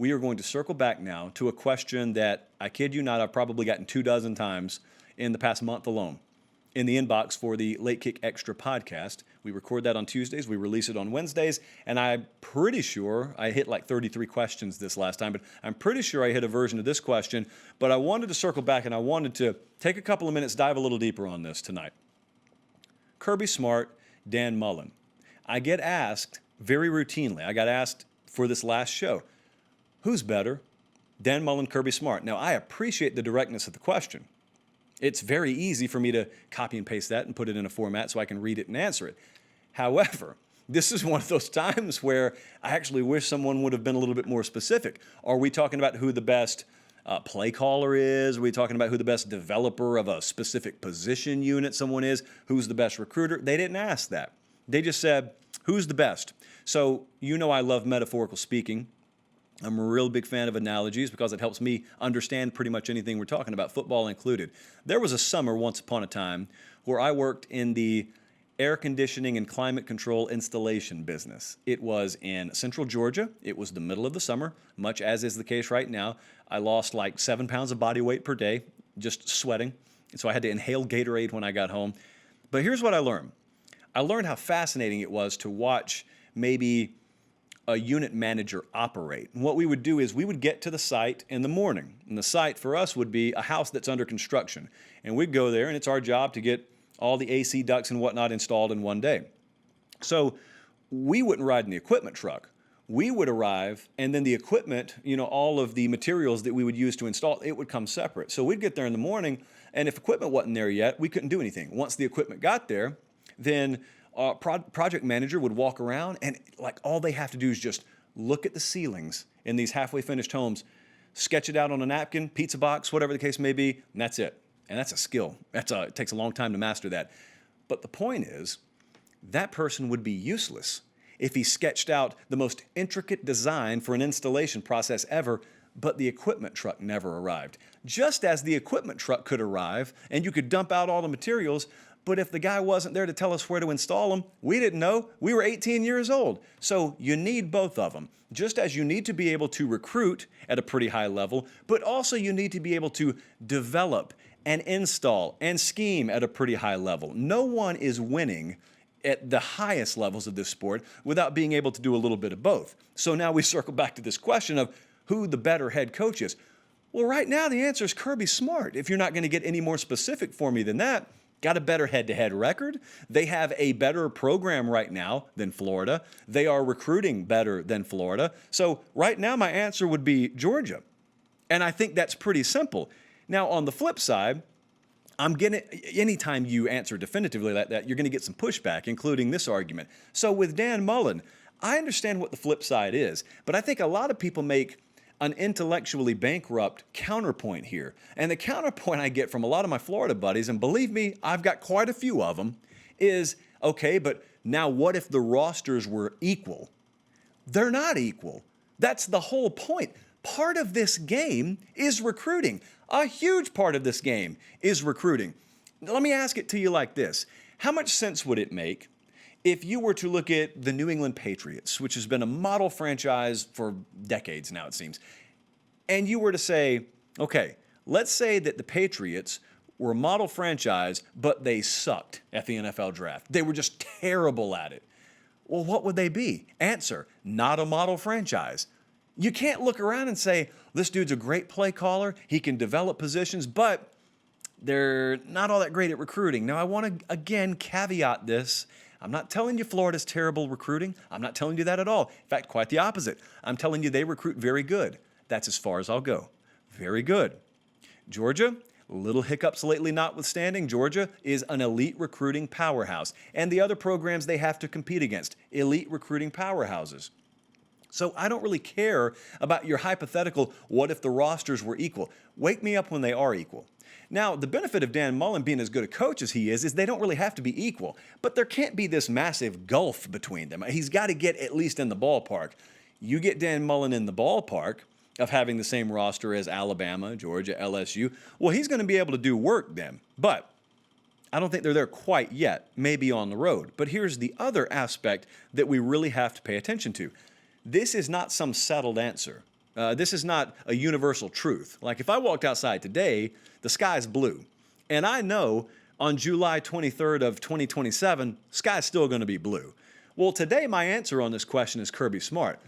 we are going to circle back now to a question that, I kid you not, I've probably gotten 24 times in the past month alone in the inbox for the Late Kick Extra podcast. We record that on Tuesdays. We release it on Wednesdays. And I'm pretty sure I hit like 33 questions this last time, but I'm pretty sure I hit a version of this question. But I wanted to circle back and I wanted to take a couple of minutes, dive a little deeper on this tonight. Kirby Smart, Dan Mullen. I get asked very routinely, I got asked for this last show, who's better, Dan Mullen, Kirby Smart? Now, I appreciate the directness of the question. It's very easy for me to copy and paste that and put it in a format so I can read it and answer it. However, this is one of those times where I actually wish someone would have been a little bit more specific. Are we talking about who the best play caller is? Are we talking about who the best developer of a specific position unit someone is? Who's the best recruiter? They didn't ask that. They just said, who's the best? So you know I love metaphorical speaking. I'm a real big fan of analogies because it helps me understand pretty much anything we're talking about, football included. There was a summer once upon a time where I worked in the air conditioning and climate control installation business. It was in central Georgia. It was the middle of the summer, much as is the case right now. I lost like 7 pounds of body weight per day, just sweating. So I had to inhale Gatorade when I got home. But here's what I learned. I learned how fascinating it was to watch maybe a unit manager operate. And what we would do is we would get to the site in the morning. And the site for us would be a house that's under construction. And we'd go there, and it's our job to get all the AC ducts and whatnot installed in one day. So we wouldn't ride in the equipment truck. We would arrive, and then the equipment, all of the materials that we would use to install, it would come separate. So we'd get there in the morning, and if equipment wasn't there yet, we couldn't do anything. Once the equipment got there, then our project manager would walk around, and like all they have to do is just look at the ceilings in these halfway finished homes, sketch it out on a napkin, pizza box, whatever the case may be, and that's it. And that's a skill. It takes a long time to master that. But the point is, that person would be useless if he sketched out the most intricate design for an installation process ever, but the equipment truck never arrived. Just as the equipment truck could arrive, and you could dump out all the materials, but if the guy wasn't there to tell us where to install them, we didn't know. We were 18 years old. So you need both of them. Just as you need to be able to recruit at a pretty high level, but also you need to be able to develop and install and scheme at a pretty high level. No one is winning at the highest levels of this sport without being able to do a little bit of both. So now we circle back to this question of who the better head coach is. Well, right now the answer is Kirby Smart. If you're not going to get any more specific for me than that, got a better head-to-head record. They have a better program right now than Florida. They are recruiting better than Florida. So right now my answer would be Georgia. And I think that's pretty simple. Now on the flip side, anytime you answer definitively like that, you're going to get some pushback, including this argument. So with Dan Mullen, I understand what the flip side is, but I think a lot of people make an intellectually bankrupt counterpoint here. And the counterpoint I get from a lot of my Florida buddies, and believe me, I've got quite a few of them, is, okay, but now what if the rosters were equal? They're not equal. That's the whole point. Part of this game is recruiting. A huge part of this game is recruiting. Let me ask it to you like this. How much sense would it make if you were to look at the New England Patriots, which has been a model franchise for decades now, it seems, and you were to say, okay, let's say that the Patriots were a model franchise, but they sucked at the NFL draft. They were just terrible at it. Well, what would they be? Answer, not a model franchise. You can't look around and say, this dude's a great play caller, he can develop positions, but they're not all that great at recruiting. Now, I want to, again, caveat this. I'm not telling you Florida's terrible recruiting. I'm not telling you that at all. In fact, quite the opposite. I'm telling you they recruit very good. That's as far as I'll go. Very good. Georgia, little hiccups lately notwithstanding, Georgia is an elite recruiting powerhouse. And the other programs they have to compete against, elite recruiting powerhouses. So I don't really care about your hypothetical, what if the rosters were equal? Wake me up when they are equal. Now, the benefit of Dan Mullen being as good a coach as he is they don't really have to be equal. But there can't be this massive gulf between them. He's got to get at least in the ballpark. You get Dan Mullen in the ballpark of having the same roster as Alabama, Georgia, LSU, well, he's going to be able to do work then. But I don't think they're there quite yet, maybe on the road. But here's the other aspect that we really have to pay attention to. This is not some settled answer. This is not a universal truth. Like if I walked outside today, the sky's blue. And I know on July 23rd of 2027, sky's still going to be blue. Well, today my answer on this question is Kirby Smart.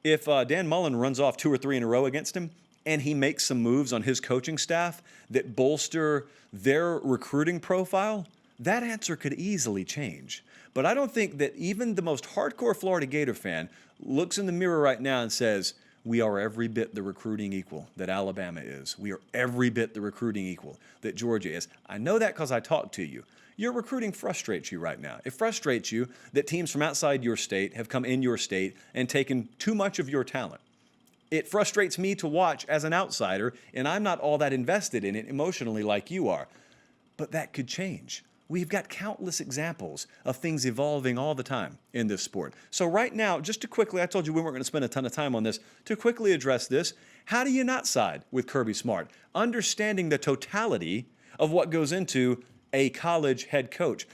If Dan Mullen runs off 2 or 3 in a row against him, and he makes some moves on his coaching staff that bolster their recruiting profile, that answer could easily change. But I don't think that even the most hardcore Florida Gator fan looks in the mirror right now and says, we are every bit the recruiting equal that Alabama is. We are every bit the recruiting equal that Georgia is. I know that because I talked to you. Your recruiting frustrates you right now. It frustrates you that teams from outside your state have come in your state and taken too much of your talent. It frustrates me to watch as an outsider, and I'm not all that invested in it emotionally like you are. But that could change. We've got countless examples of things evolving all the time in this sport. So right now, just to quickly, I told you we weren't going to spend a ton of time on this, to quickly address this, how do you not side with Kirby Smart? Understanding the totality of what goes into a college head coach.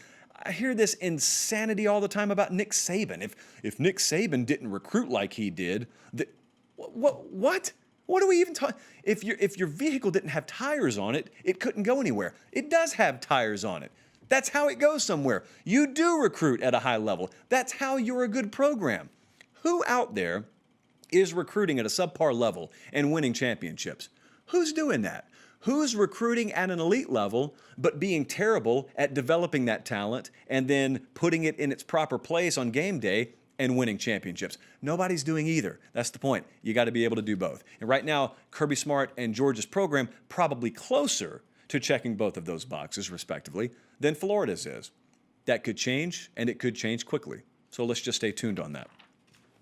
I hear this insanity all the time about Nick Saban. If Nick Saban didn't recruit like he did, what? What are we even talking? If your vehicle didn't have tires on it, it couldn't go anywhere. It does have tires on it. That's how it goes somewhere. You do recruit at a high level. That's how you're a good program. Who out there is recruiting at a subpar level and winning championships? Who's doing that? Who's recruiting at an elite level but being terrible at developing that talent and then putting it in its proper place on game day and winning championships? Nobody's doing either. That's the point. You got to be able to do both. And right now, Kirby Smart and Georgia's program probably closer to checking both of those boxes, respectively, than Florida's is. That could change, and it could change quickly. So let's just stay tuned on that.